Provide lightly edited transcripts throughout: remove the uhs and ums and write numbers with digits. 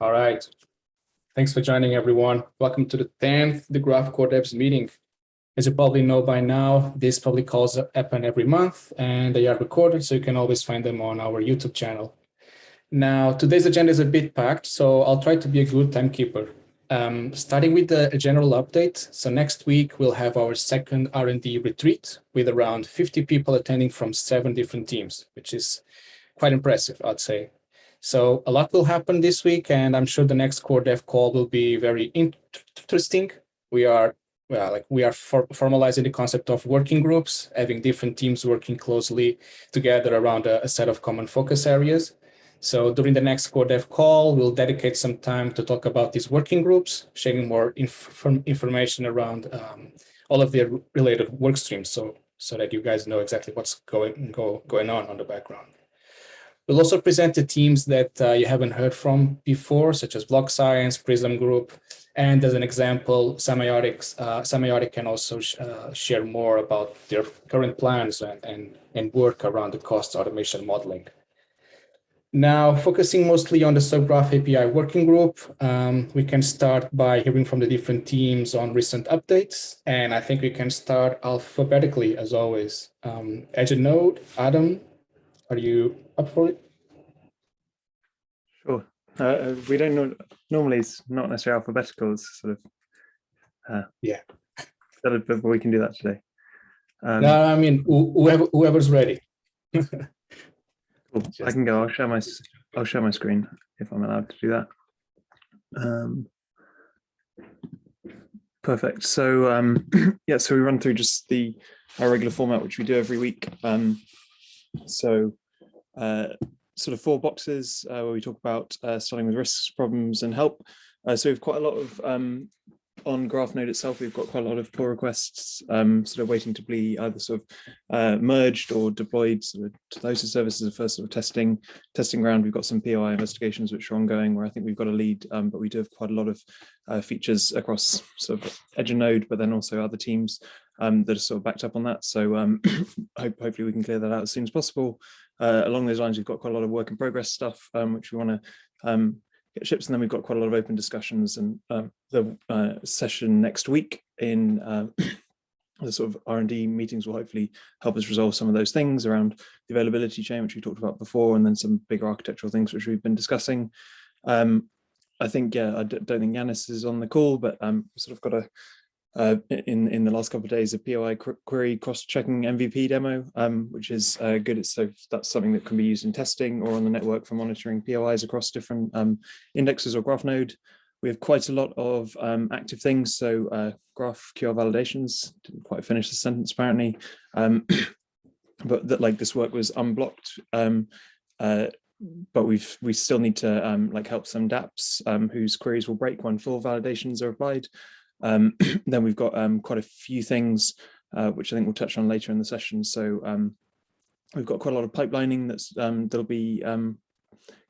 All right. Thanks for joining, everyone. Welcome to the 10th The Graphql Devs meeting. As you probably know by now, these public calls happen every month and they are recorded, so you can always find them on our YouTube channel. Now, today's agenda is a bit packed, so I'll try to be a good timekeeper. Starting with a general update. So next week, we'll have our second R&D retreat with around 50 people attending from 7 different teams, which is quite impressive, I'd say. So a lot will happen this week, and I'm sure the next core dev call will be very interesting. We are formalizing the concept of working groups, having different teams working closely together around a set of common focus areas. So during the next core dev call, we'll dedicate some time to talk about these working groups, sharing more information around all of the related work streams, so that you guys know exactly what's going on the background. We'll also present the teams that you haven't heard from before, such as Block Science, Prism Group, and as an example, Semiotic can also share more about their current plans and work around the cost automation modeling. Now, focusing mostly on the subgraph API working group, we can start by hearing from the different teams on recent updates, and I think we can start alphabetically as always. Agent Node, Adam, are you up for it? Sure. We don't know, normally it's not necessarily alphabetical, it's sort of yeah, but we can do that today. No, I mean whoever's ready. Cool. I can go. I'll share my screen if I'm allowed to do that. Perfect. So yeah, so we run through just our regular format, which we do every week. Sort of 4 boxes where we talk about starting with risks, problems, and help. So we've quite a lot of on GraphNode itself. We've got quite a lot of pull requests sort of waiting to be either sort of merged or deployed sort of to those services as first sort of testing ground. We've got some POI investigations which are ongoing where I think we've got a lead, but we do have quite a lot of features across sort of Edge and Node, but then also other teams that are sort of backed up on that. So hopefully we can clear that out as soon as possible. Along those lines, we've got quite a lot of work in progress stuff, which we want to get ships, and then we've got quite a lot of open discussions. And the session next week in the sort of R&D meetings will hopefully help us resolve some of those things around the availability chain, which we talked about before, and then some bigger architectural things which we've been discussing. I think, yeah, I don't think Yanis is on the call, but sort of got a in the last couple of days, a POI query cross-checking MVP demo, which is good. So that's something that can be used in testing or on the network for monitoring POIs across different indexes or GraphNode. We have quite a lot of active things. So GraphQL validations, didn't quite finish the sentence apparently, but that like this work was unblocked. But we still need to like help some dApps whose queries will break when full validations are applied. Then we've got quite a few things which I think we'll touch on later in the session. So we've got quite a lot of pipelining that'll be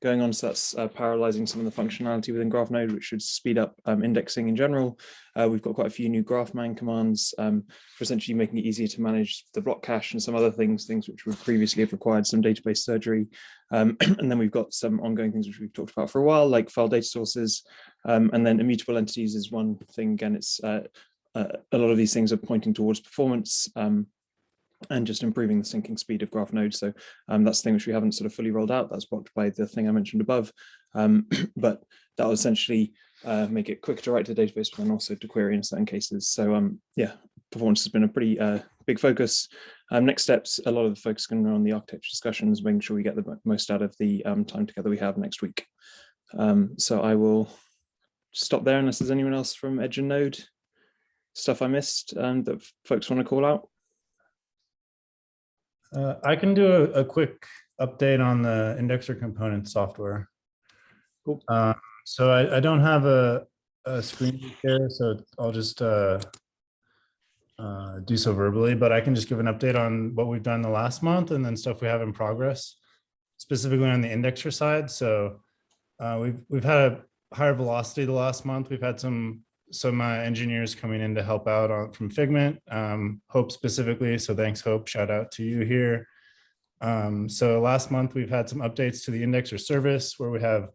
going on. So that's parallelizing some of the functionality within GraphNode, which should speed up indexing in general. We've got quite a few new GraphMan commands for essentially making it easier to manage the block cache and some other things which would previously have required some database surgery. And then we've got some ongoing things which we've talked about for a while, like file data sources. And then immutable entities is one thing. Again, it's a lot of these things are pointing towards performance and just improving the syncing speed of GraphNode. So that's the thing which we haven't sort of fully rolled out. That's blocked by the thing I mentioned above. But that will essentially make it quicker to write to the database, but then also to query in certain cases. So yeah, performance has been a pretty big focus. Next steps, a lot of the focus is going to be on the architecture discussions, making sure we get the most out of the time together we have next week. So I will stop there unless there's anyone else from Edge and Node stuff I missed that folks want to call out. I can do a quick update on the indexer component software. Cool. So I don't have a screen here, so I'll just do so verbally, but I can just give an update on what we've done the last month and then stuff we have in progress, specifically on the indexer side. So we've had a higher velocity the last month. We've had some engineers coming in to help out from Figment, Hope specifically. So thanks, Hope. Shout out to you here. So last month we've had some updates to the indexer service where we have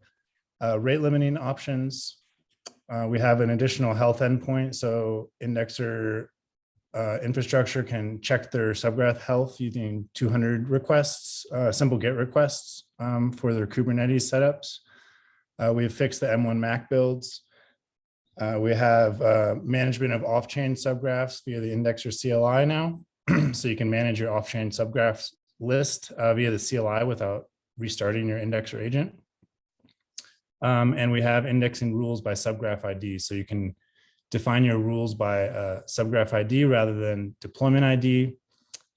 rate limiting options. We have an additional health endpoint, so indexer infrastructure can check their subgraph health using 200 requests, simple GET requests for their Kubernetes setups. We've fixed the M1 Mac builds. We have management of off-chain subgraphs via the indexer CLI now. So you can manage your off-chain subgraphs list via the CLI without restarting your indexer agent. And we have indexing rules by subgraph ID. So you can define your rules by subgraph ID rather than deployment ID.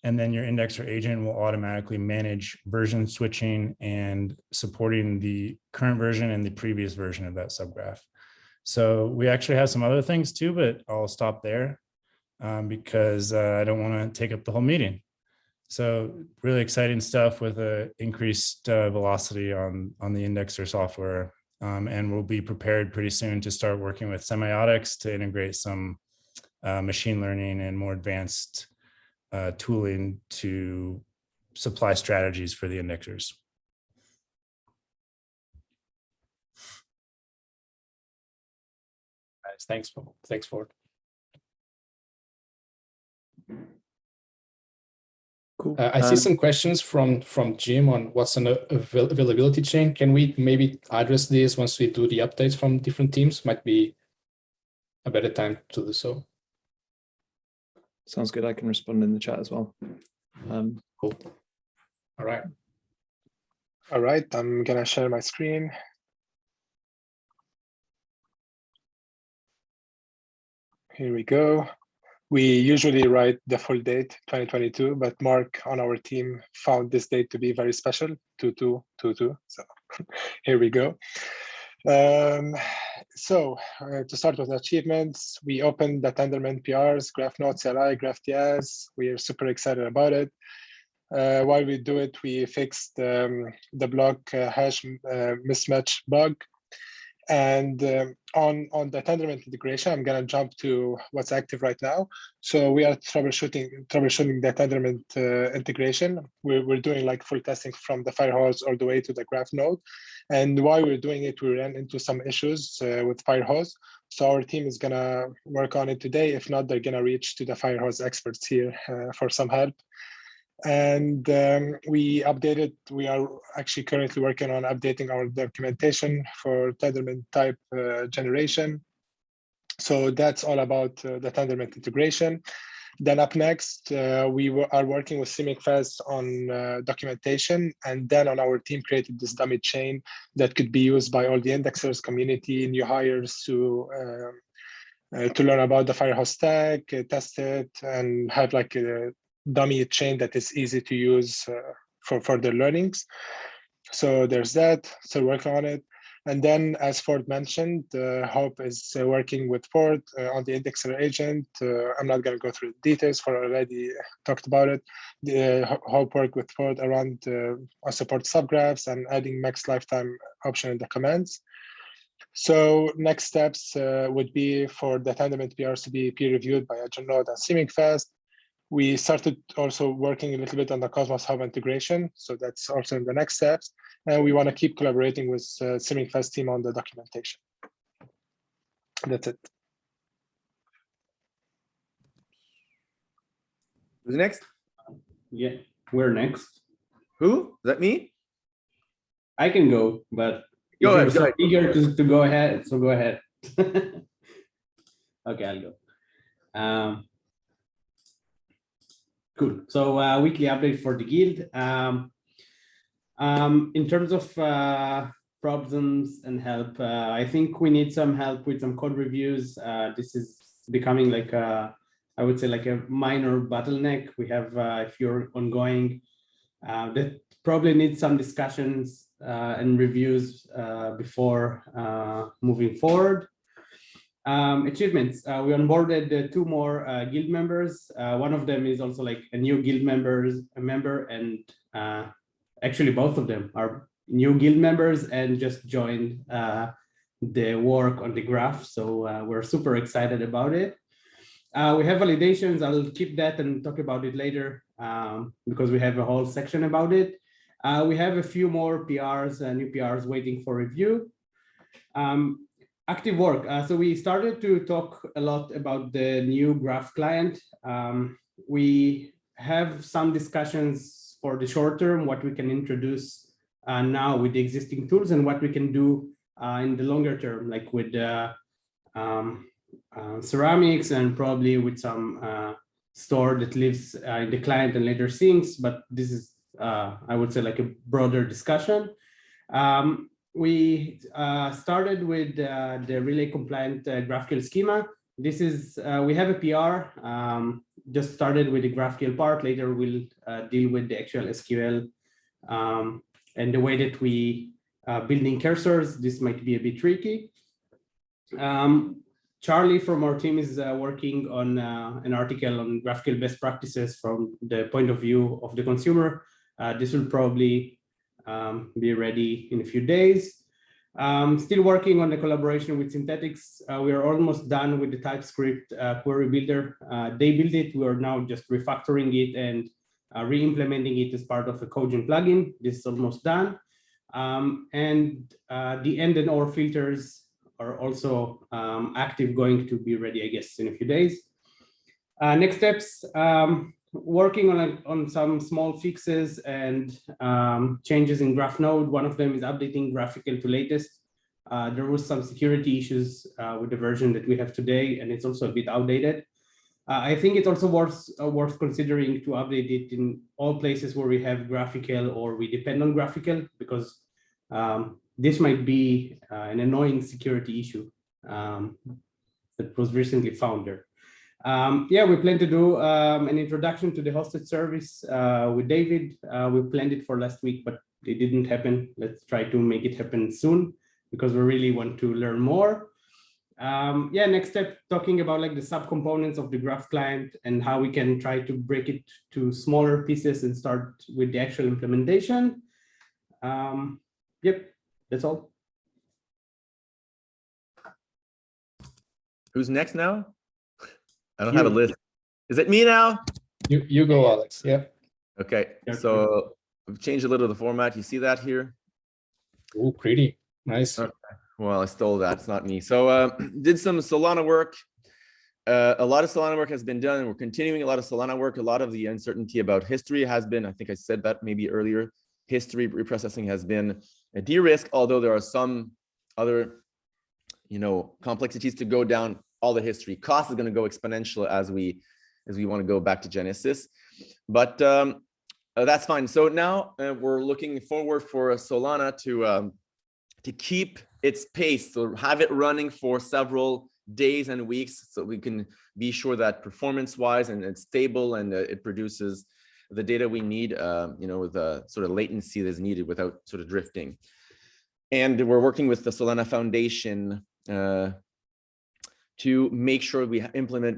And then your indexer agent will automatically manage version switching and supporting the current version and the previous version of that subgraph. So we actually have some other things too, but I'll stop there because I don't want to take up the whole meeting. So really exciting stuff with increased velocity on the indexer software. And we'll be prepared pretty soon to start working with semiotics to integrate some machine learning and more advanced tooling to supply strategies for the indexers. Nice. Thanks, Ford. Cool. I see some questions from Jim on what's an availability chain. Can we maybe address this once we do the updates from different teams? Might be a better time to do so. Sounds good. I can respond in the chat as well. Cool. All right. All right, I'm gonna share my screen. Here we go. We usually write the full date, 2022, but Mark on our team found this date to be very special, 2222. So here we go. So to start with achievements, we opened the Tendermint PRs, GraphNode CLI, GraphTS. We are super excited about it. While we do it, we fixed the block hash mismatch bug. And on the Tendermint integration, I'm gonna jump to what's active right now. So we are troubleshooting the Tendermint integration. We're doing like full testing from the Firehose all the way to the GraphNode. And while we're doing it, we ran into some issues with Firehose. So our team is gonna work on it today. If not, they're gonna reach to the Firehose experts here for some help. And we are actually currently working on updating our documentation for Tendermint type generation. So that's all about the Tendermint integration. Then up next, we are working with CMake on documentation. And then on our team created this dummy chain that could be used by all the indexers, community, new hires to learn about the Firehose stack, test it, and have like a dummy chain that is easy to use for further learnings. So there's that, so working on it. And then as Ford mentioned, Hope is working with Ford on the indexer agent. I'm not gonna go through the details, Ford already talked about it. Hope worked with Ford around support subgraphs and adding max lifetime option in the commands. So next steps would be for the Tendermint PRs to be peer reviewed by AgileNode and CMake. We started also working a little bit on the Cosmos Hub integration. So that's also in the next steps. And we want to keep collaborating with CMake team on the documentation. That's it. Who's next? Yeah, we're next. Who? Is that me? I can go, but Go ahead, if you're go so eager to go ahead, so go ahead. Okay, I'll go. Cool. So weekly update for the guild. In terms of problems and help, I think we need some help with some code reviews. This is becoming like I would say like a minor bottleneck. We have a few ongoing that probably need some discussions and reviews before moving forward. Achievements, we onboarded 2 more guild members. One of them is also like a new guild member, and actually both of them are new guild members and just joined the work on the graph. So we're super excited about it. We have validations. I'll keep that and talk about it later because we have a whole section about it. We have a few more PRs, new PRs waiting for review. Active work. So we started to talk a lot about the new Graph client. We have some discussions for the short term, what we can introduce now with the existing tools and what we can do in the longer term, like with ceramics and probably with some store that lives in the client and later syncs. But this is, I would say, like a broader discussion. We started with the relay compliant GraphQL schema. This is, we have a PR, just started with the GraphQL part. Later we'll deal with the actual SQL and the way that we building cursors. This might be a bit tricky. Charlie from our team is working on an article on GraphQL best practices from the point of view of the consumer. This will probably be ready in a few days. Still working on the collaboration with Synthetics. We are almost done with the TypeScript query builder. They built it. We are now just refactoring it and re-implementing it as part of a Cogent plugin. This is almost done. And the end and or filters are also active, going to be ready, I guess, in a few days. Next steps, working on some small fixes and changes in GraphNode. One of them is updating Graphql to latest. There was some security issues with the version that we have today, and it's also a bit outdated. I think it's also worth considering to update it in all places where we have Graphql or we depend on Graphql, because this might be an annoying security issue that was recently found there. Yeah, we plan to do an introduction to the hosted service with David. We planned it for last week, but it didn't happen. Let's try to make it happen soon because we really want to learn more. Yeah, next step, talking about like the subcomponents of the Graph client and how we can try to break it to smaller pieces and start with the actual implementation. Yep, that's all. Who's next now? I don't have a list. Is it me now? You go, Alex. Yeah. Okay, so we've changed a little of the format. You see that here? Oh, pretty nice. Okay. Well, I stole that. It's not me. So did some Solana work. A lot of Solana work has been done. We're continuing a lot of Solana work. A lot of the uncertainty about history has been, I think I said that maybe earlier, history reprocessing has been a de-risk, although there are some other, complexities to go down all the history. Cost is going to go exponential as we want to go back to Genesis, but that's fine. So now we're looking forward for Solana to keep its pace, so have it running for several days and weeks, so we can be sure that performance-wise and it's stable and it produces the data we need, with the sort of latency that's needed without sort of drifting. And we're working with the Solana Foundation to make sure we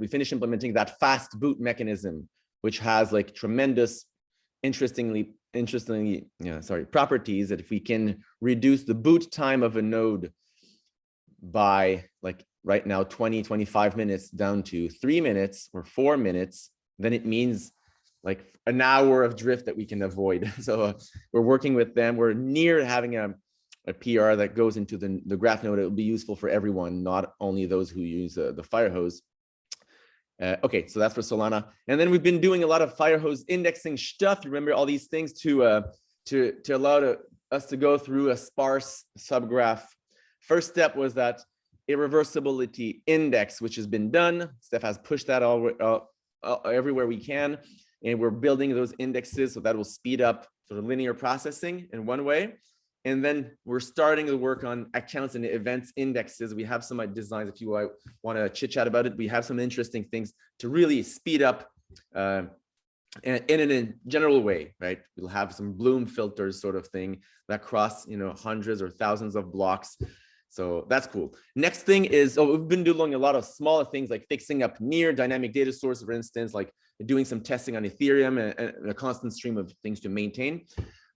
finish implementing that fast boot mechanism, which has like tremendous, interestingly, properties that if we can reduce the boot time of a node by like right now 20-25 minutes down to 3 minutes or 4 minutes, then it means like an hour of drift that we can avoid. So we're working with them. We're near having a PR that goes into the graph node. It will be useful for everyone, not only those who use the Firehose. Okay, so that's for Solana. And then we've been doing a lot of Firehose indexing stuff. Remember all these things to allow us to go through a sparse subgraph. First step was that irreversibility index, which has been done. Steph has pushed that everywhere we can. And we're building those indexes, so that will speed up sort of linear processing in one way. And then we're starting to work on accounts and events indexes. We have some designs. If you want to chit chat about it, we have some interesting things to really speed up in a general way, right? We'll have some Bloom filters sort of thing that cross, hundreds or thousands of blocks. So that's cool. Next thing is, we've been doing a lot of smaller things like fixing up near dynamic data source, for instance, like doing some testing on Ethereum and a constant stream of things to maintain.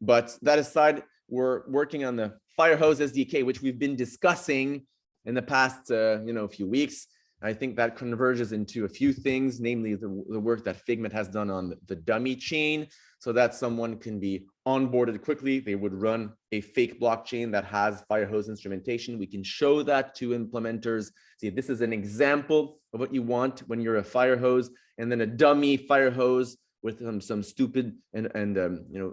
But that aside, we're working on the Firehose SDK, which we've been discussing in the past, few weeks. I think that converges into a few things, namely the work that Figment has done on the dummy chain, so that someone can be onboarded quickly. They would run a fake blockchain that has Firehose instrumentation. We can show that to implementers. See, this is an example of what you want when you're a Firehose, and then a dummy Firehose with some stupid and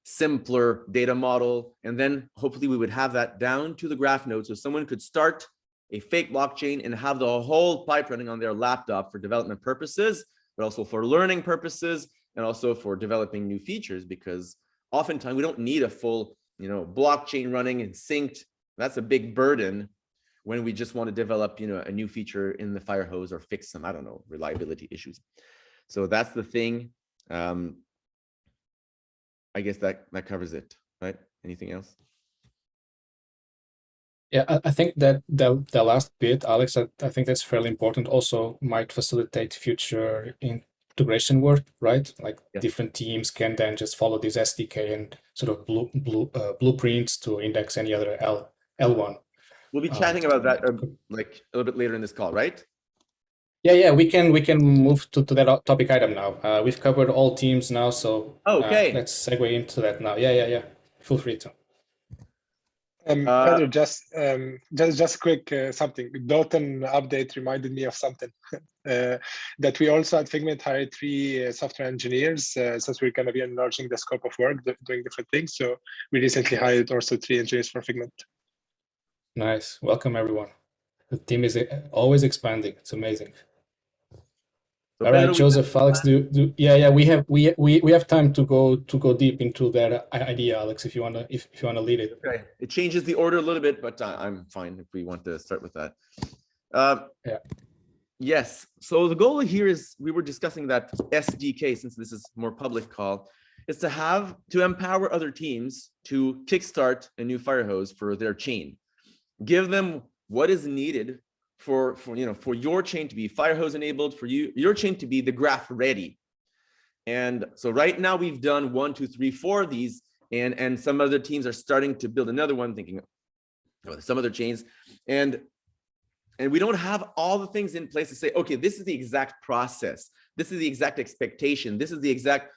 simpler data model. And then hopefully we would have that down to the graph node, so someone could start a fake blockchain and have the whole pipe running on their laptop for development purposes, but also for learning purposes, and also for developing new features, because oftentimes we don't need a full, blockchain running and synced. That's a big burden when we just want to develop, a new feature in the Firehose or fix some, reliability issues. So that's the thing. I guess that covers it, right? Anything else? Yeah, I think that the last bit, Alex, I think that's fairly important. Also might facilitate future integration work, right? Like different teams can then just follow this SDK and sort of blueprints to index any other L1. We'll be chatting about that like a little bit later in this call, right? Yeah, we can move to that topic item now. We've covered all teams now, so okay. Let's segue into that now. Yeah. Feel free to. Pedro, just quick something. Dalton update reminded me of something that we also at Figment hired 3 software engineers since we're going to be enlarging the scope of work, doing different things. So we recently hired also 3 engineers for Figment. Nice. Welcome, everyone. The team is always expanding. It's amazing. So all right, Joseph, Alex, we have time to go deep into that idea, Alex, if you wanna lead it. Okay, it changes the order a little bit, but I'm fine if we want to start with that. Yes. So the goal here is, we were discussing that SDK, since this is more public call, is to empower other teams to kickstart a new Firehose for their chain. Give them what is needed for your chain to be Firehose enabled, for your chain to be the graph ready. And so right now we've done 1, 2, 3, 4 of these, and some other teams are starting to build another one, thinking some other chains, and we don't have all the things in place to say, okay, this is the exact process, this is the exact expectation, this is the exact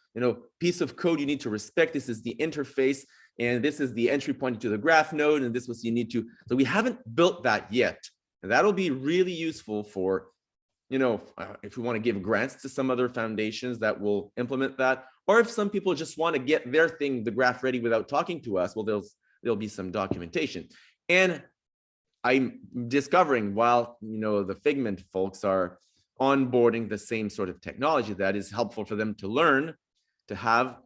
piece of code you need to respect, this is the interface, and this is the entry point to the graph node, and this was you need to. So we haven't built that yet. And that'll be really useful for, if we want to give grants to some other foundations that will implement that, or if some people just want to get their thing, the graph ready without talking to us, well, there'll be some documentation. And I'm discovering, while, the Figment folks are onboarding the same sort of technology, that is helpful for them to learn, to have,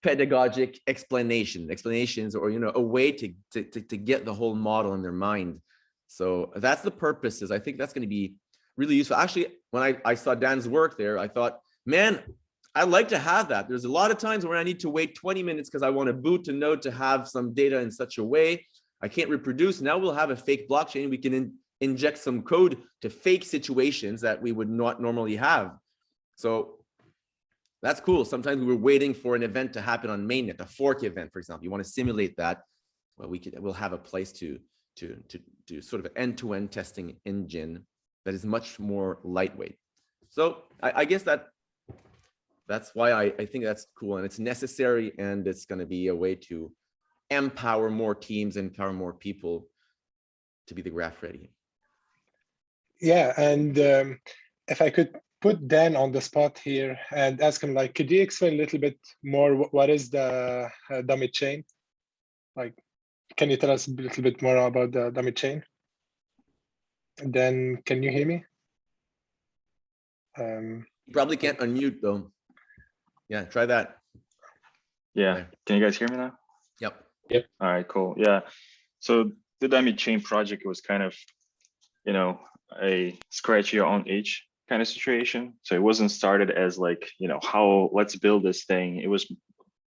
pedagogic explanations, or a way to get the whole model in their mind. So that's the purposes. I think that's going to be really useful. Actually, when I saw Dan's work there, I thought, man, I'd like to have that. There's a lot of times where I need to wait 20 minutes because I want to boot a node to have some data in such a way I can't reproduce. Now we'll have a fake blockchain. We can inject some code to fake situations that we would not normally have. So that's cool. Sometimes we were waiting for an event to happen on mainnet, a fork event, for example. You want to simulate that. Well, we'll have a place to sort of end-to-end testing engine that is much more lightweight. So I guess that's why I think that's cool, and it's necessary, and it's going to be a way to empower more teams, empower more people to be the graph ready. Yeah, and if I could put Dan on the spot here and ask him, like, could you explain a little bit more what is the dummy chain? Like, can you tell us a little bit more about the dummy chain? And then, can you hear me? You probably can't unmute though. Yeah, try that. Yeah, can you guys hear me now? Yep. All right, cool. Yeah, so the dummy chain project was kind of, a scratch your own itch kind of situation. So it wasn't started as like, how let's build this thing. It was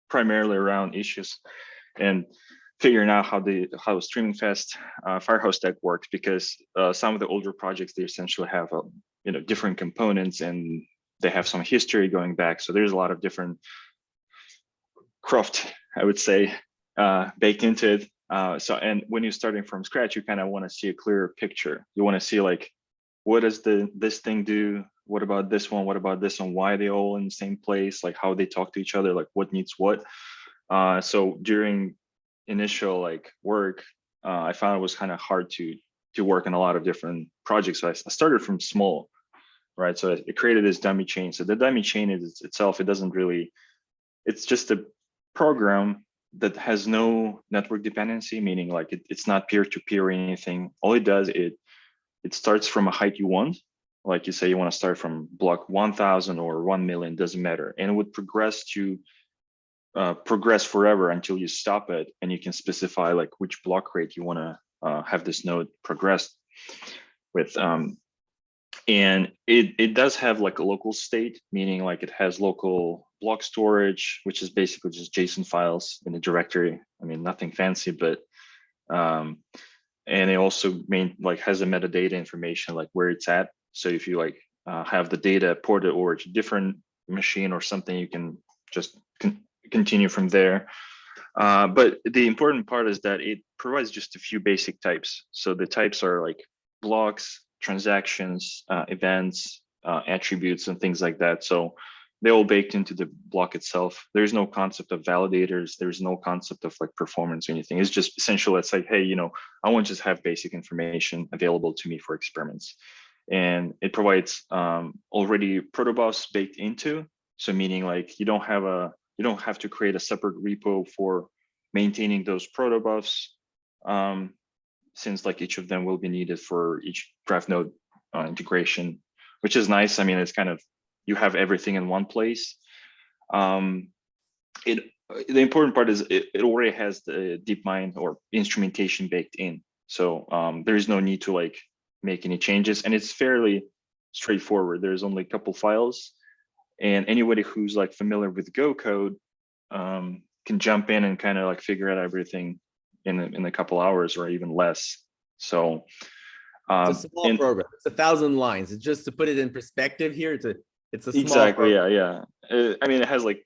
primarily around issues and figuring out how streaming fast Firehose stack works, because some of the older projects, they essentially have different components, and they have some history going back. So there's a lot of different craft, I would say, baked into it. So, and when you're starting from scratch, you kind of want to see a clearer picture. You want to see like, what does this thing do? What about this one? What about this one? Why are they all in the same place? Like how they talk to each other, like what needs what. So during initial like work, I found it was kind of hard to work on a lot of different projects. So I started from small, right? So it created this dummy chain. So the dummy chain is itself, it doesn't really, it's just a program that has no network dependency, meaning like it's not peer-to-peer or anything. All it does, it starts from a height you want. Like you say, you want to start from block 1,000 or 1 million, doesn't matter. And it would progress to progress forever until you stop it. And you can specify like which block rate you want to have this node progress with. And it does have like a local state, meaning like it has local block storage, which is basically just JSON files in a directory. I mean, nothing fancy, but and it also has a metadata information like where it's at. So if you like have the data ported over to a different machine or something, you can just continue from there. But the important part is that it provides just a few basic types. So the types are like blocks, transactions, events, attributes, and things like that. So they're all baked into the block itself. There's no concept of validators. There's no concept of like performance or anything. It's just essential. It's like, hey, I want to just have basic information available to me for experiments. And it provides already protobufs baked into. So meaning like you don't have to create a separate repo for maintaining those protobufs, since like each of them will be needed for each graph node integration, which is nice. I mean, it's kind of, you have everything in one place. The important part is it already has the DeepMind or instrumentation baked in. So there is no need to like make any changes, and it's fairly straightforward. There's only a couple files, and anybody who's like familiar with Go code can jump in and kind of like figure out everything in a couple hours or even less. So it's a small program. It's 1,000 lines. It's just to put it in perspective here. It's a small exactly program. I mean, it has like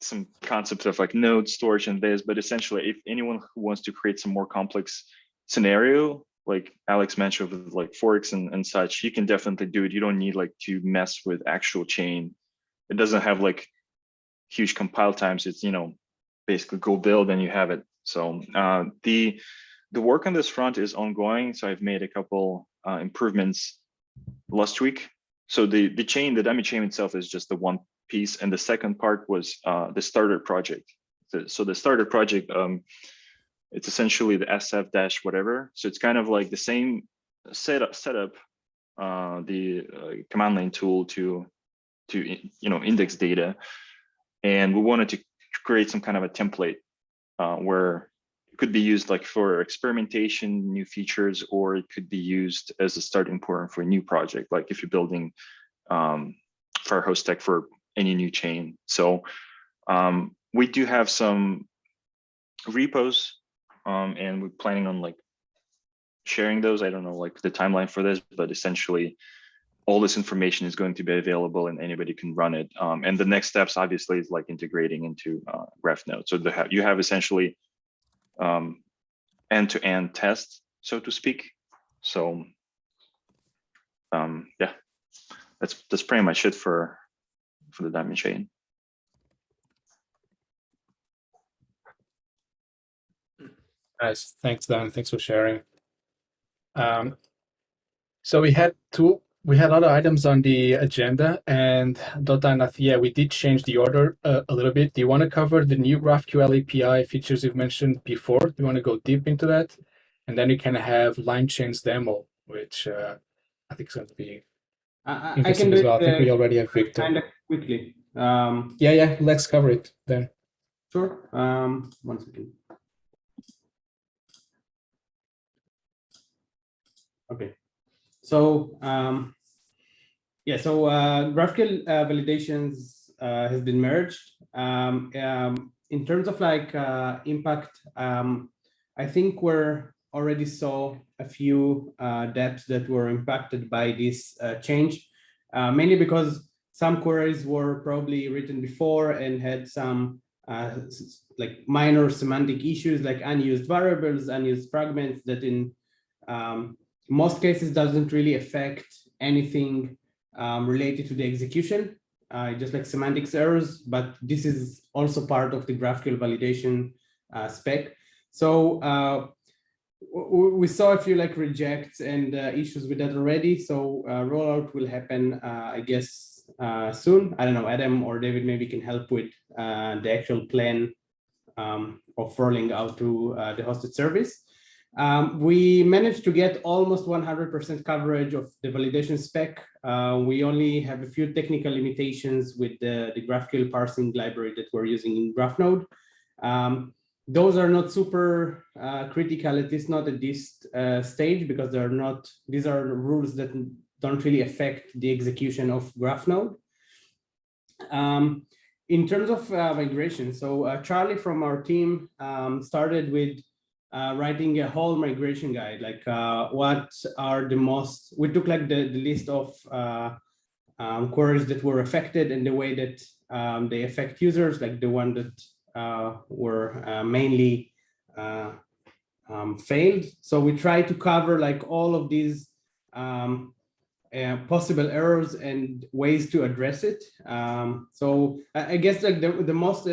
some concepts of like node storage and this, but essentially if anyone who wants to create some more complex scenario, like Alex mentioned with like forks and such, you can definitely do it. You don't need like to mess with actual chain. It doesn't have like huge compile times. It's, basically go build and you have it. So the work on this front is ongoing. So I've made a couple improvements last week. So the dummy chain itself is just the one piece, and the second part was the starter project. So the starter project, it's essentially the SF- whatever. So it's kind of like the same setup, the command line tool to index data, and we wanted to create some kind of a template where it could be used like for experimentation, new features, or it could be used as a starting point for a new project, like if you're building Firehose tech for any new chain. So we do have some repos, and we're planning on like sharing those. I don't know like the timeline for this, but essentially all this information is going to be available and anybody can run it. And the next steps obviously is like integrating into GraphNode. So you have essentially end-to-end test, so to speak. So yeah, that's pretty much it for the diamond chain. Nice, thanks, Dan. Thanks for sharing. So we had other items on the agenda, and Dota and Athia, we did change the order a little bit. Do you want to cover the new GraphQL API features you've mentioned before? Do you want to go deep into that? And then you can have line chains demo, which I think is going to be interesting as well. I think we already have Victor. Kind of quickly. Yeah, let's cover it then. Sure. 1 second. Okay. So GraphQL validations has been merged. In terms of like impact, I think we're already saw a few dApps that were impacted by this change, mainly because some queries were probably written before and had some like minor semantic issues like unused variables, unused fragments that in most cases doesn't really affect anything related to the execution, just like semantics errors, but this is also part of the GraphQL validation spec. So we saw a few like rejects and issues with that already. So rollout will happen, I guess, soon. I don't know, Adam or David maybe can help with the actual plan of rolling out to the hosted service. We managed to get almost 100% coverage of the validation spec. We only have a few technical limitations with the GraphQL parsing library that we're using in GraphNode. Those are not super critical, at least not at this stage, because these are rules that don't really affect the execution of GraphNode. In terms of migration, so Charlie from our team started with writing a whole migration guide, like what are the most, we took like the list of queries that were affected and the way that they affect users, like the one that were mainly failed. So we try to cover like all of these possible errors and ways to address it. So I guess like the most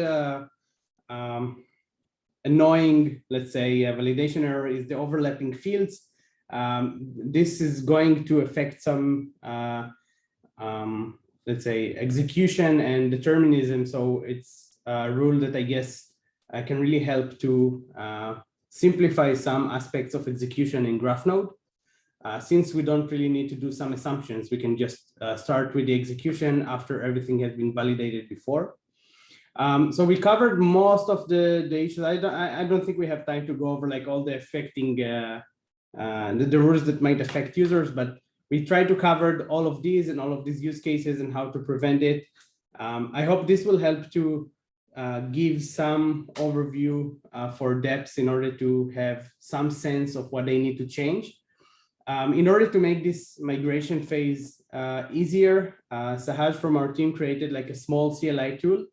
annoying, let's say, validation error is the overlapping fields. This is going to affect some, let's say, execution and determinism. So it's a rule that I guess can really help to simplify some aspects of execution in GraphNode. Since we don't really need to do some assumptions, we can just start with the execution after everything has been validated before. So we covered most of the issues. I don't think we have time to go over like all the affecting the rules that might affect users, but we tried to cover all of these and all of these use cases and how to prevent it. I hope this will help to give some overview for depths in order to have some sense of what they need to change. In order to make this migration phase easier, Sahaj from our team created like a small CLI tool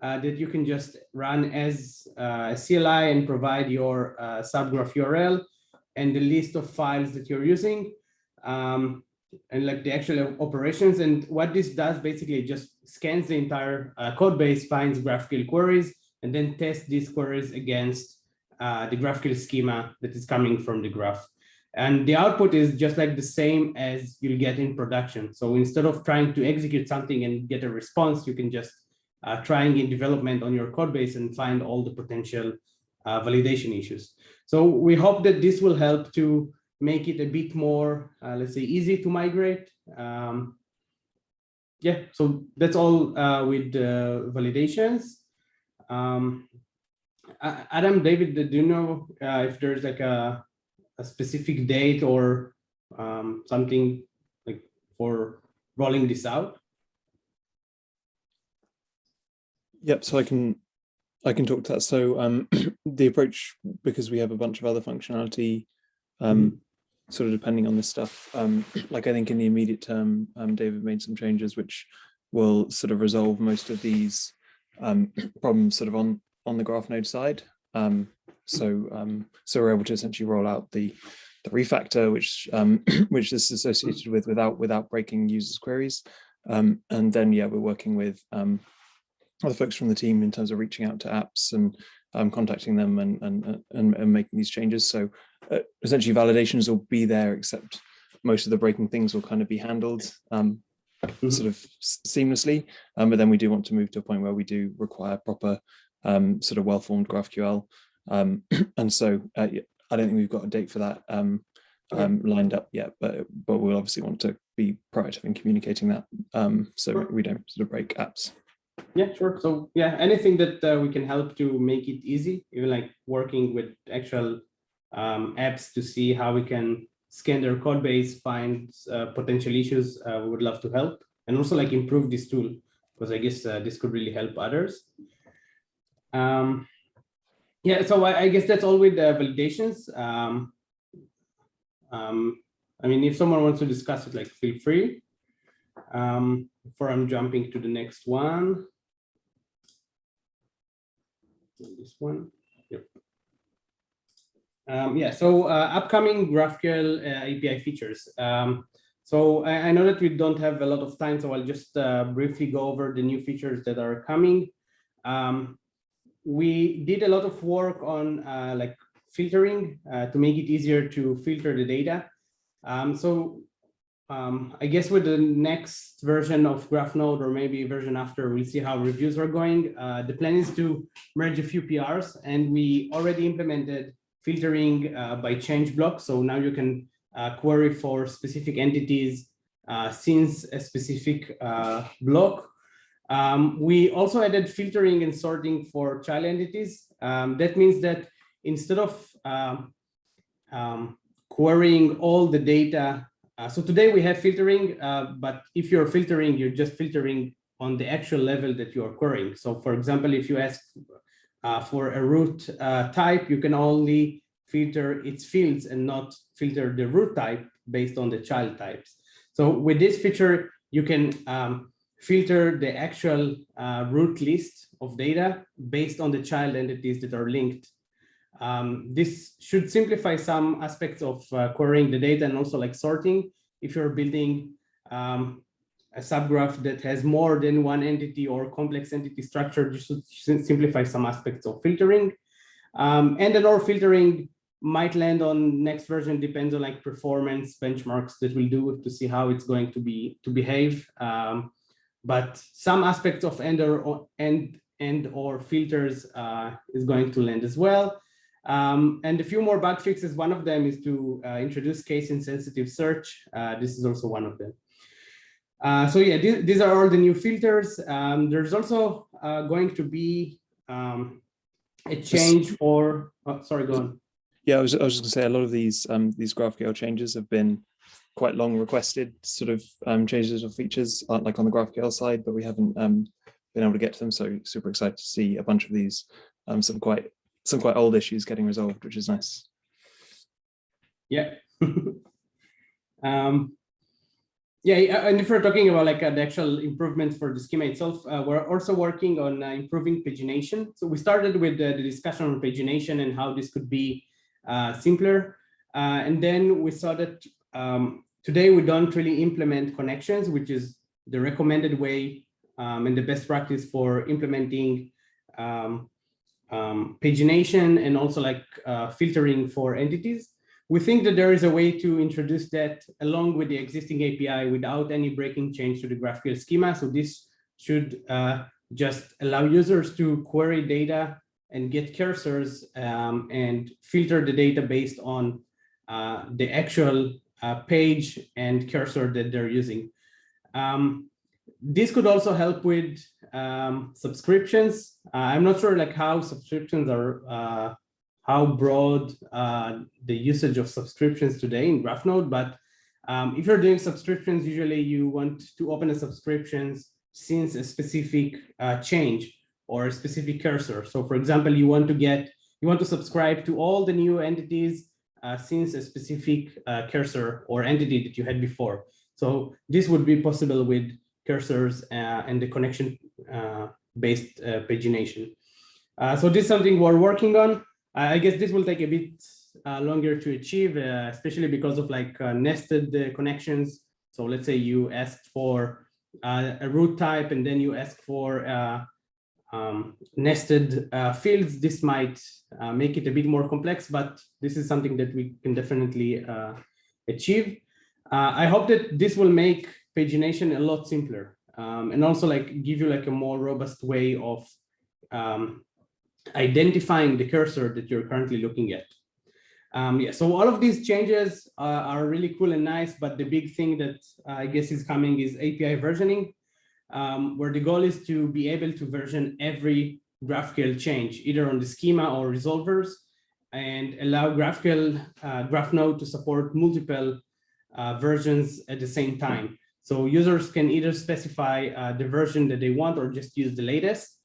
that you can just run as a CLI and provide your subgraph URL and the list of files that you're using and like the actual operations. And what this does basically just scans the entire code base, finds GraphQL queries, and then tests these queries against the GraphQL schema that is coming from the graph. And the output is just like the same as you'll get in production. So instead of trying to execute something and get a response, you can just trying in development on your code base and find all the potential validation issues. So we hope that this will help to make it a bit more, let's say, easy to migrate. Yeah, so that's all with validations. Adam, David, do you know if there's like a specific date or something like for rolling this out? Yep, so I can talk to that. So the approach, because we have a bunch of other functionality, sort of depending on this stuff, like I think in the immediate term, David made some changes which will sort of resolve most of these problems sort of on the GraphNode side. So we're able to essentially roll out the refactor, which this is associated with without breaking users' queries. And then yeah, we're working with other folks from the team in terms of reaching out to apps and contacting them and making these changes. So essentially validations will be there, except most of the breaking things will kind of be handled sort of seamlessly. But then we do want to move to a point where we do require proper sort of well-formed GraphQL. And so I don't think we've got a date for that lined up yet, but we'll obviously want to be proactive in communicating that so we don't sort of break apps. Yeah, sure. So yeah, anything that we can help to make it easy, even like working with actual apps to see how we can scan their code base, find potential issues, we would love to help, and also like improve this tool, because I guess this could really help others. Yeah, so I guess that's all with the validations. I mean, if someone wants to discuss it, like feel free. Before I'm jumping to the next one. This one. Yep. Yeah, so upcoming GraphQL API features. So I know that we don't have a lot of time, so I'll just briefly go over the new features that are coming. We did a lot of work on like filtering to make it easier to filter the data. I guess with the next version of GraphNode, or maybe version after, we'll see how reviews are going. The plan is to merge a few PRs, and we already implemented filtering by change block. So now you can query for specific entities since a specific block. We also added filtering and sorting for child entities. That means that instead of querying all the data, so today we have filtering, but if you're filtering, you're just filtering on the actual level that you are querying. So for example, if you ask for a root type, you can only filter its fields and not filter the root type based on the child types. So with this feature, you can filter the actual root list of data based on the child entities that are linked. This should simplify some aspects of querying the data, and also like sorting. If you're building a subgraph that has more than one entity or complex entity structure, you should simplify some aspects of filtering. And then our filtering might land on next version, depends on like performance benchmarks that we'll do to see how it's going to behave. But some aspects of and or filters is going to land as well. And a few more bug fixes. One of them is to introduce case-insensitive search. This is also one of them. So yeah, these are all the new filters. There's also going to be a change for, oh, sorry, go on. Yeah, I was just gonna say a lot of these GraphQL changes have been quite long requested sort of changes or features, aren't like on the GraphQL side, but we haven't been able to get to them. So super excited to see a bunch of these some quite old issues getting resolved, which is nice. Yeah. Yeah, and if we're talking about like the actual improvements for the schema itself, we're also working on improving pagination. So we started with the discussion on pagination and how this could be simpler. And then we saw that today we don't really implement connections, which is the recommended way and the best practice for implementing pagination and also like filtering for entities. We think that there is a way to introduce that along with the existing API without any breaking change to the GraphQL schema. So this should just allow users to query data and get cursors and filter the data based on the actual page and cursor that they're using. This could also help with subscriptions. I'm not sure like how subscriptions are, how broad the usage of subscriptions today in GraphNode, but if you're doing subscriptions, usually you want to open a subscriptions since a specific change or a specific cursor. So for example, you want to subscribe to all the new entities since a specific cursor or entity that you had before. So this would be possible with cursors and the connection based pagination. So this is something we're working on. I guess this will take a bit longer to achieve, especially because of like nested connections. So let's say you asked for a root type and then you ask for nested fields. This might make it a bit more complex, but this is something that we can definitely achieve. I hope that this will make pagination a lot simpler and also like give you like a more robust way of identifying the cursor that you're currently looking at. Yeah, so all of these changes are really cool and nice, but the big thing that I guess is coming is API versioning, where the goal is to be able to version every GraphQL change, either on the schema or resolvers, and allow GraphNode to support multiple versions at the same time. So users can either specify the version that they want or just use the latest.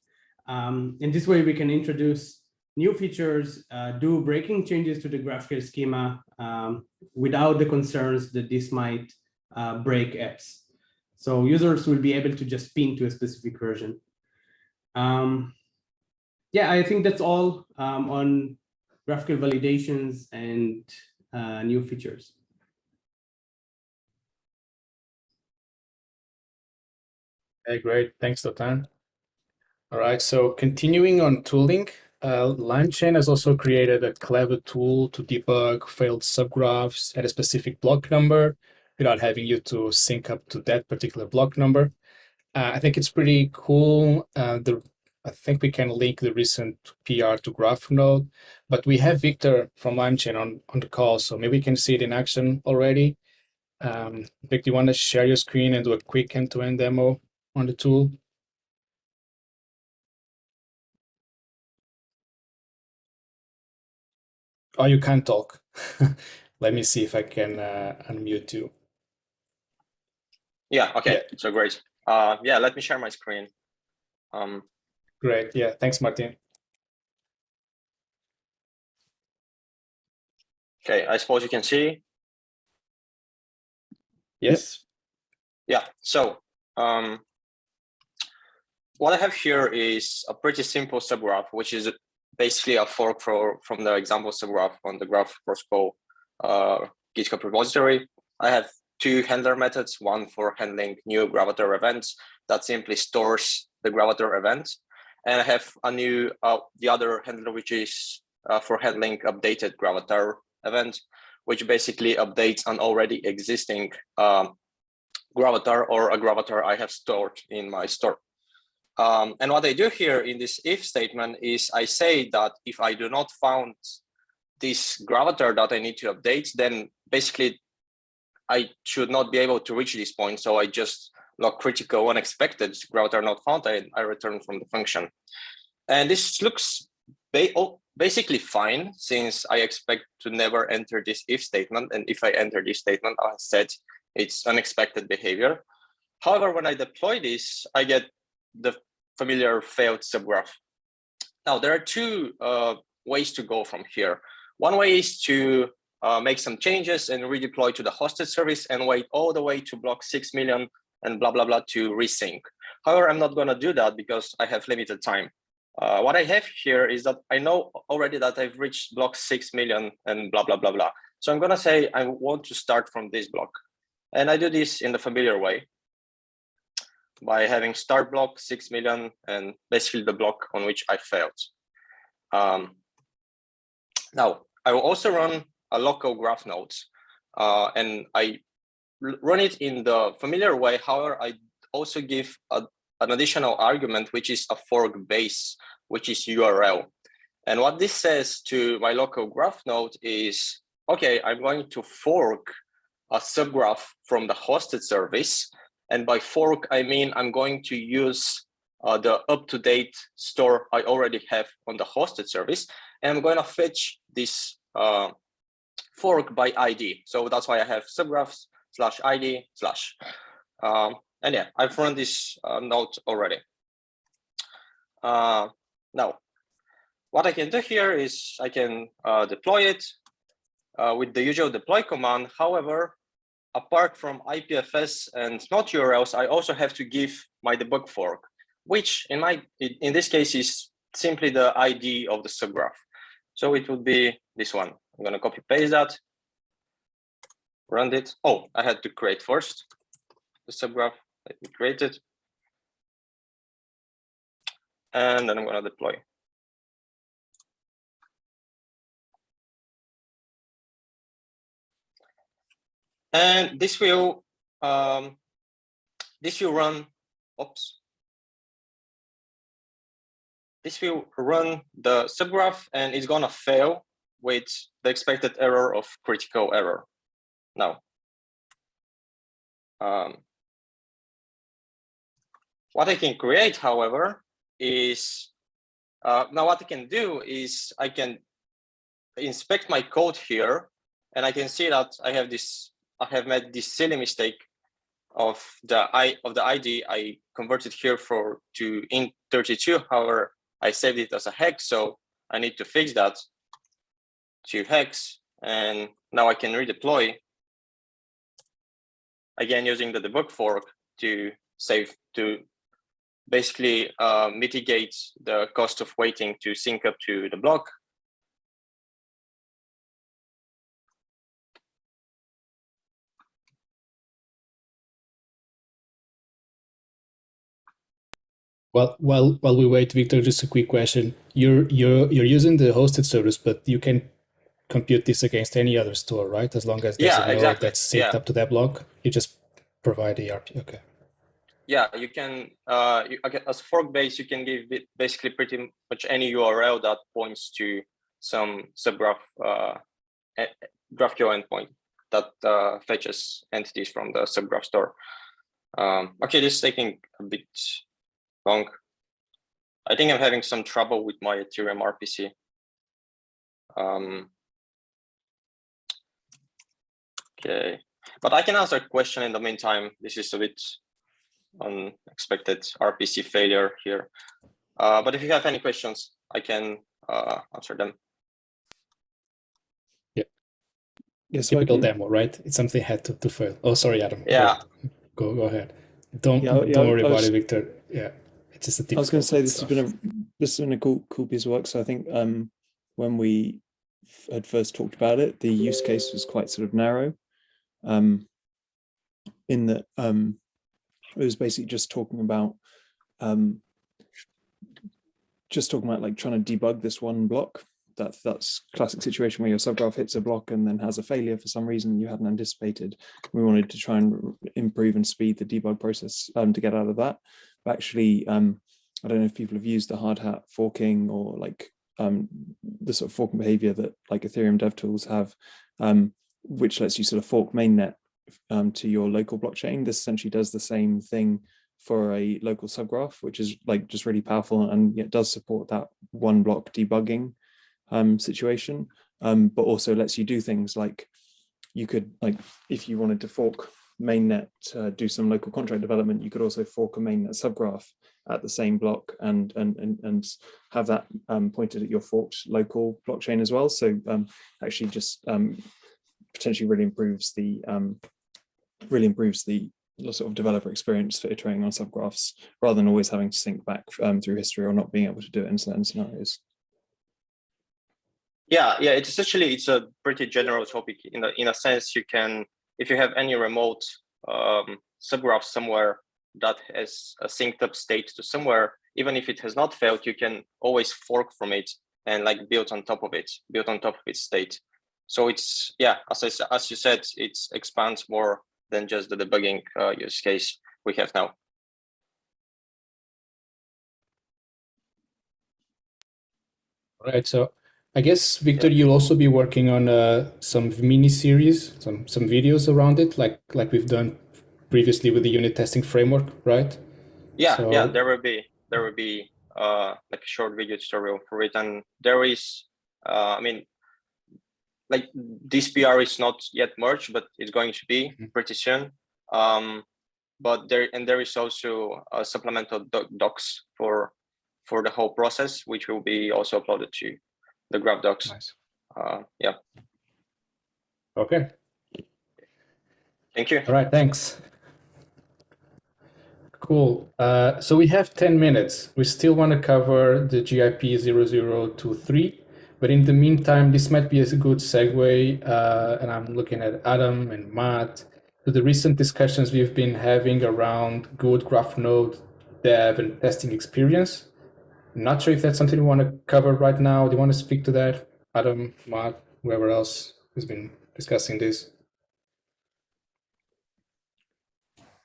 And this way we can introduce new features, do breaking changes to the GraphQL schema without the concerns that this might break apps. So users will be able to just pin to a specific version. yeah, I think that's all on GraphQL validations and new features. Okay, great. Thanks, Dotan. All right, so continuing on tooling, LimeChain has also created a clever tool to debug failed subgraphs at a specific block number without having you to sync up to that particular block number. I think it's pretty cool. I think we can link the recent PR to GraphNode, but we have Victor from LimeChain on the call, so maybe we can see it in action already. Vic, do you want to share your screen and do a quick end-to-end demo on the tool? Oh, you can't talk. Let me see if I can unmute you. Yeah, okay, Yeah. so great. Yeah, let me share my screen. Great, yeah, thanks, Martin. Okay, I suppose you can see. Yes. Yeah, so what I have here is a pretty simple subgraph, which is basically a fork from the example subgraph on the Graphql GitHub repository. I have two handler methods, one for handling new gravatar events that simply stores the gravatar event. And I have a new, the other handler, which is for handling updated gravatar event, which basically updates an already existing gravatar or a gravatar I have stored in my store. And what I do here in this if statement is I say that if I do not found this gravatar that I need to update, then basically I should not be able to reach this point. So I just log critical unexpected gravatar not found, and I return from the function. And this looks basically fine, since I expect to never enter this if statement. And if I enter this statement, I said it's unexpected behavior. However, when I deploy this, I get the familiar failed subgraph. Now, there are two ways to go from here. One way is to make some changes and redeploy to the hosted service and wait all the way to block 6 million and blah, blah, blah to resync. However, I'm not going to do that because I have limited time. What I have here is that I know already that I've reached block 6 million and blah, blah, blah, blah. So I'm going to say I want to start from this block. And I do this in the familiar way by having start block 6 million and basically the block on which I failed. Now, I will also run a local graph nodes and I run it in the familiar way. However, I also give an additional argument, which is a fork base, which is URL. And what this says to my local graph node is, okay, I'm going to fork a subgraph from the hosted service. And by fork, I mean I'm going to use the up-to-date store I already have on the hosted service. And I'm going to fetch this fork by ID. So that's why I have subgraphs /ID / and yeah, I've run this node already. Now, what I can do here is I can deploy it with the usual deploy command. However, apart from IPFS and not URLs, I also have to give my debug fork, which in this case is simply the ID of the subgraph. So it would be this one. I'm going to copy paste that, run it. Oh, I had to create first the subgraph. Let me create it. And then I'm going to deploy. And this will run, oops. This will run the subgraph and it's going to fail with the expected error of critical error. Now, what I can create, however, is now what I can do is I can inspect my code here, and I can see that I have made this silly mistake of the ID. I converted here to int32. However, I saved it as a hex, so I need to fix that to hex, and now I can redeploy again using the debug fork to basically mitigate the cost of waiting to sync up to the block. Well, while we wait, Victor, just a quick question. You're using the hosted service, but you can compute this against any other store, right? As long as there's a node that's synced up to that block, you just provide the ERP. Okay. Yeah, you can, as fork base, you can give it basically pretty much any URL that points to some subgraph GraphQL endpoint that fetches entities from the subgraph store. Okay, this is taking a bit long. I think I'm having some trouble with my Ethereum RPC. Okay, but I can answer a question in the meantime. This is a bit unexpected RPC failure here. But if you have any questions, I can answer them. Yeah. Yes, Typical demo, right? It's something had to fail. Oh, sorry, Adam. Yeah. Go ahead. Don't worry about it, Victor. Yeah. It's just a typical. I was going to say this has been a cool piece of work. So I think when we had first talked about it, the use case was quite sort of narrow. In that it was basically just talking about like trying to debug this one block. That's classic situation where your subgraph hits a block and then has a failure for some reason you hadn't anticipated. We wanted to try and improve and speed the debug process to get out of that. But actually, I don't know if people have used the hard hat forking or like the sort of forking behavior that like Ethereum dev tools have, which lets you sort of fork mainnet to your local blockchain. This essentially does the same thing for a local subgraph, which is like just really powerful, and it does support that one block debugging situation, but also lets you do things like you could, like if you wanted to fork mainnet to do some local contract development, you could also fork a mainnet subgraph at the same block and have that pointed at your forked local blockchain as well. So actually just potentially really improves the sort of developer experience for iterating on subgraphs, rather than always having to sync back through history or not being able to do it in certain scenarios. Yeah, it's a pretty general topic in a sense. You can, if you have any remote subgraph somewhere that has a synced up state to somewhere, even if it has not failed, you can always fork from it and like build on top of its state. So it's, yeah, as you said, it expands more than just the debugging use case we have now. All right, so I guess, Victor, you'll also be working on some mini series, some videos around it, like we've done previously with the unit testing framework, right? Yeah, so there will be like a short video tutorial for it, and there is, I mean, like this PR is not yet merged, but it's going to be pretty soon. But there is also supplemental docs for the whole process, which will be also uploaded to the Graph docs. Nice. Yeah. Okay. Thank you. All right, thanks. Cool. So we have 10 minutes. We still want to cover the GIP 0023, but in the meantime, this might be a good segue, and I'm looking at Adam and Matt, to the recent discussions we've been having around good graph node dev and testing experience. I'm not sure if that's something we want to cover right now. Do you want to speak to that? Adam, Matt, whoever else has been discussing this.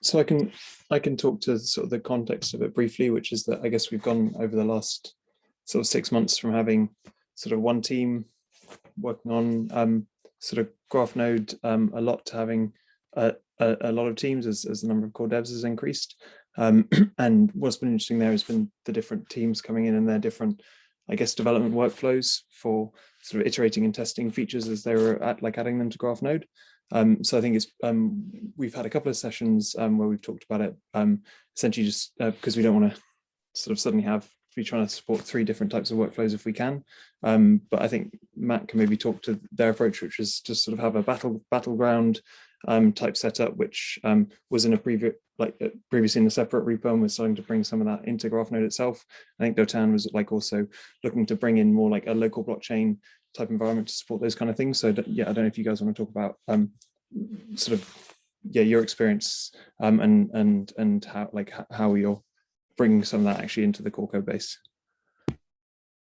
So I can talk to sort of the context of it briefly, which is that I guess we've gone over the last sort of 6 months from having sort of one team working on sort of graph node a lot to having a lot of teams as the number of core devs has increased. And what's been interesting there has been the different teams coming in and their different, I guess, development workflows for sort of iterating and testing features as they were adding them to graph node. So I think it's we've had a couple of sessions where we've talked about it, essentially just because we don't want to sort of suddenly be trying to support 3 different types of workflows if we can. But I think Matt can maybe talk to their approach, which is just sort of have a battleground type setup, which was in a previously in a separate repo, and we're starting to bring some of that into GraphNode itself. I think Dotan was like also looking to bring in more like a local blockchain type environment to support those kind of things. So yeah, I don't know if you guys want to talk about sort of your experience and how you're bringing some of that actually into the core code base.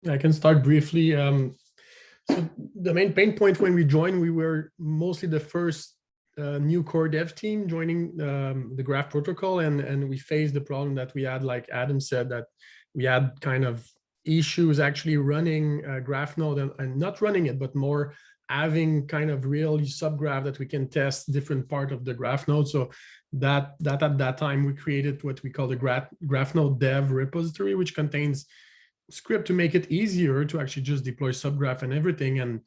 I can start briefly. So the main pain point when we joined, we were mostly the first new core dev team joining the Graph protocol, and we faced the problem that we had, like Adam said, that we had kind of issues actually running GraphNode and not running it, but more having kind of real subgraph that we can test different part of the GraphNode. So that at that time we created what we call the GraphNode dev repository, which contains script to make it easier to actually just deploy subgraph and everything. And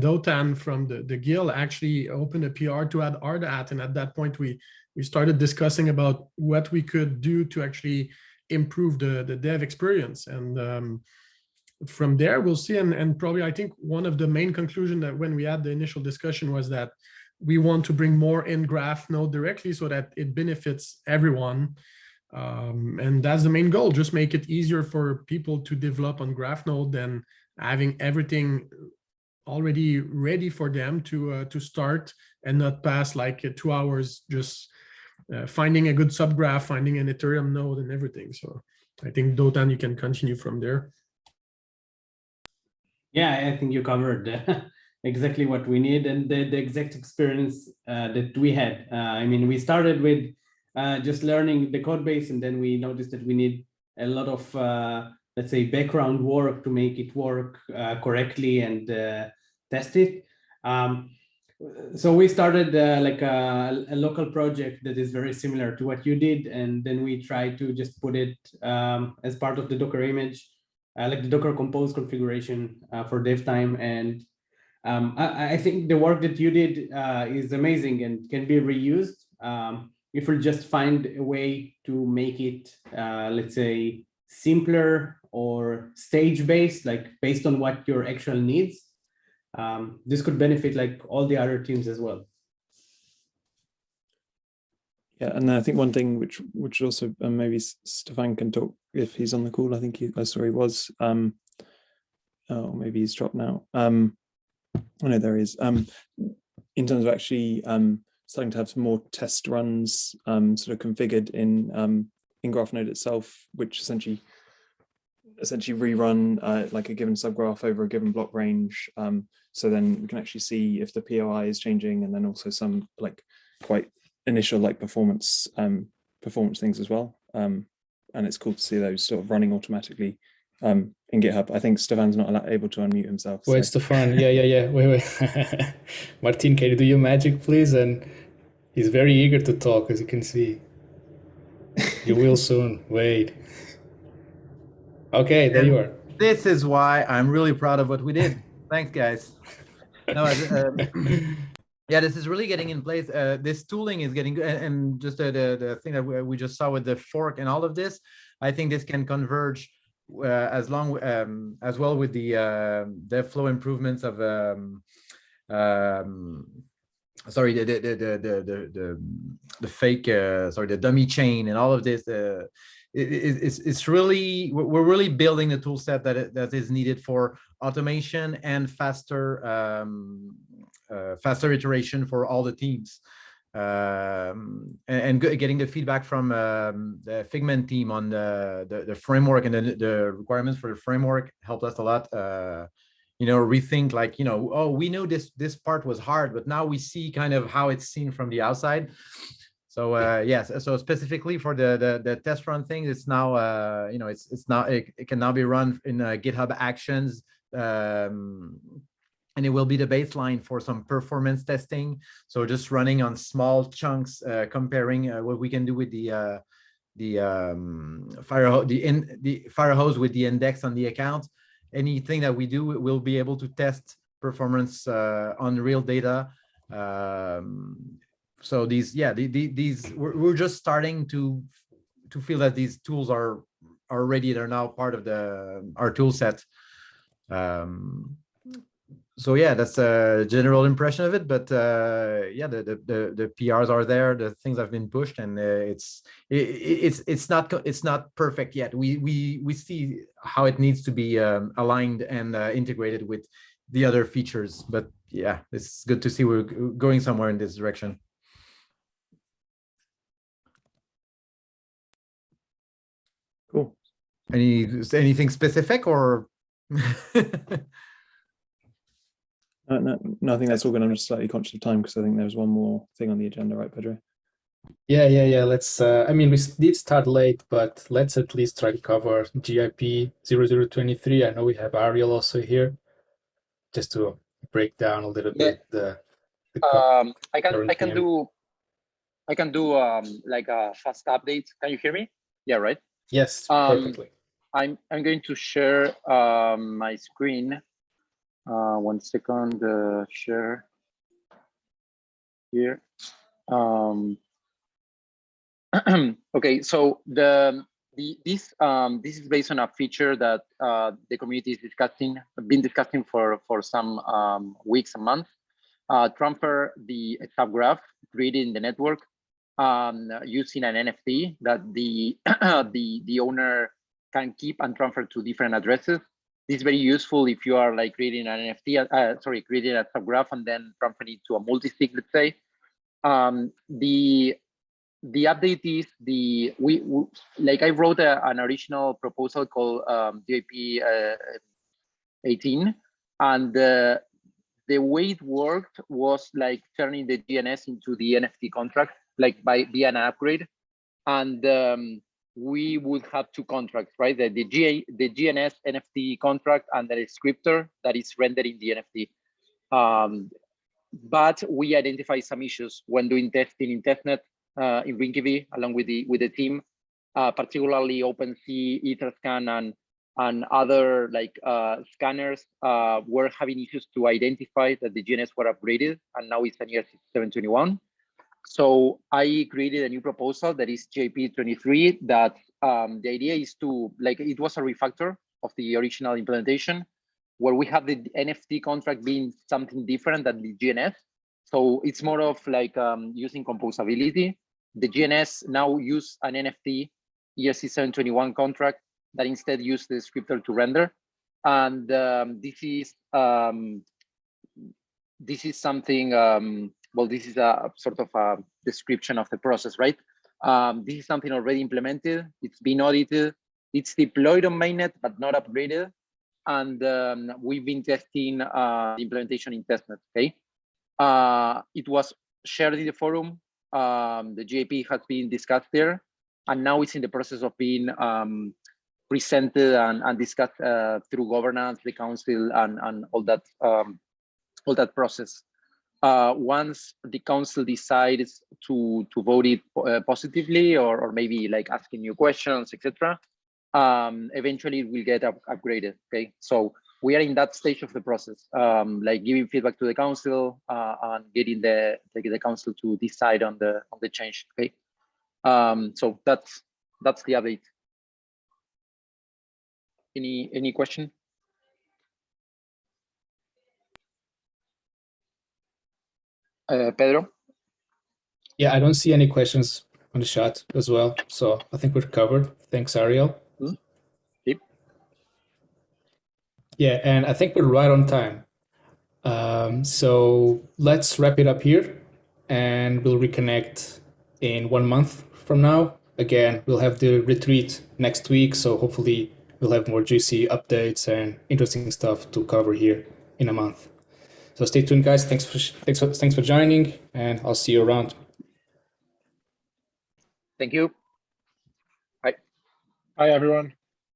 Dotan from the guild actually opened a PR to add RDAT. And at that point, we started discussing about what we could do to actually improve the dev experience. And from there, we'll see. And probably, I think one of the main conclusion that when we had the initial discussion was that we want to bring more in GraphNode directly so that it benefits everyone. And that's the main goal, just make it easier for people to develop on GraphNode than having everything already ready for them to start and not pass like 2 hours just finding a good subgraph, finding an Ethereum node and everything. So I think Dotan, you can continue from there. Yeah, I think you covered exactly what we need and the exact experience that we had. I mean, we started with just learning the code base, and then we noticed that we need a lot of, let's say, background work to make it work correctly and test it. So we started like a local project that is very similar to what you did, and then we tried to just put it as part of the Docker image, like the Docker Compose configuration for dev time. And I think the work that you did is amazing and can be reused. If we just find a way to make it, let's say, simpler or stage-based, like based on what your actual needs, this could benefit like all the other teams as well. Yeah, and I think one thing which also maybe Stefan can talk if he's on the call. I think I saw he was. Oh, maybe he's dropped now. Oh no, there he is. In terms of actually starting to have some more test runs sort of configured in GraphNode itself, which essentially rerun like a given subgraph over a given block range. So then we can actually see if the POI is changing, and then also some like quite initial like performance things as well. And it's cool to see those sort of running automatically in GitHub. I think Stefan's not able to unmute himself. Wait, so. Stefan, yeah. Wait. Martin, can you do your magic, please? And he's very eager to talk, as you can see. You will soon. Wait. Okay, there you are. This is why I'm really proud of what we did. Thanks, guys. No, yeah, this is really getting in place. This tooling is getting good, and just the thing that we just saw with the fork and all of this, I think this can converge as well with the flow improvements of sorry, the fake the dummy chain and all of this. It's really, we're really building the tool set that is needed for automation and faster iteration for all the teams, and getting the feedback from the Figment team on the framework and the requirements for the framework helped us a lot. Rethink, like, oh, we know this part was hard, but now we see kind of how it's seen from the outside. So yes, so specifically for the test run thing, it's now it can now be run in GitHub Actions, and it will be the baseline for some performance testing. So just running on small chunks, comparing what we can do with the Firehose with the index on the account. Anything that we do, we'll be able to test performance on real data. So these we're just starting to feel that these tools are ready. They're now part of our tool set. so yeah, that's a general impression of it. But yeah, the PRs are there. The things have been pushed, and it's not perfect yet. We see how it needs to be aligned and integrated with the other features. But yeah, it's good to see we're going somewhere in this direction. Cool. Anything specific or? No, I think that's all good. I'm just slightly conscious of time because I think there's one more thing on the agenda, right, Pedro? Yeah. Let's, I mean, we did start late, but let's at least try to cover GIP 0023. I know we have Ariel also here, just to break down a little Yeah. bit the I current can theme. do like a fast update. Can you hear me? Yeah, right. Yes, perfectly. I'm going to share my screen. 1 second, share here. Okay, so this is based on a feature that the community is been discussing for some weeks and months. Transfer the subgraph created in the network using an NFT that the the owner can keep and transfer to different addresses. This is very useful if you are like creating an NFT, creating a subgraph and then transferring it to a multi-sig, let's say. The update is like I wrote an original proposal called GIP 18, and the way it worked was like turning the GNS into the NFT contract, like via an upgrade, and we would have two contracts, right? The GNS NFT contract and the descriptor that is rendering the NFT. But we identify some issues when doing testing in testnet in Rinkeby along with the team, particularly OpenSea, Etherscan, and other like scanners were having issues to identify that the GNS were upgraded, and now it's an ERC 721. So I created a new proposal that is JP 23. That the idea is to, like, it was a refactor of the original implementation, where we have the NFT contract being something different than the GNS. So it's more of like using composability. The GNS now use an NFT ERC 721 contract that instead use the descriptor to render. And this is something, well, this is a sort of a description of the process, right? This is something already implemented. It's been audited. It's deployed on mainnet, but not upgraded. And we've been testing the implementation in testnet, okay? It was shared in the forum. The GIP has been discussed there, and now it's in the process of being presented and discussed through governance, the council, and all that process. Once the council decides to vote it positively, or maybe like asking new questions, etc., eventually it will get upgraded. Okay, so we are in that stage of the process, like giving feedback to the council and getting the council to decide on the change. Okay, so that's the update. Any question? Pedro? Yeah, I don't see any questions on the chat as well, so I think we're covered. Thanks, Ariel. Yep. Yeah, and I think we're right on time. So let's wrap it up here, and we'll reconnect in 1 month from now. Again, we'll have the retreat next week, so hopefully we'll have more juicy updates and interesting stuff to cover here in a month. So stay tuned, guys. Thanks for joining, and I'll see you around. Thank you. Hi, everyone.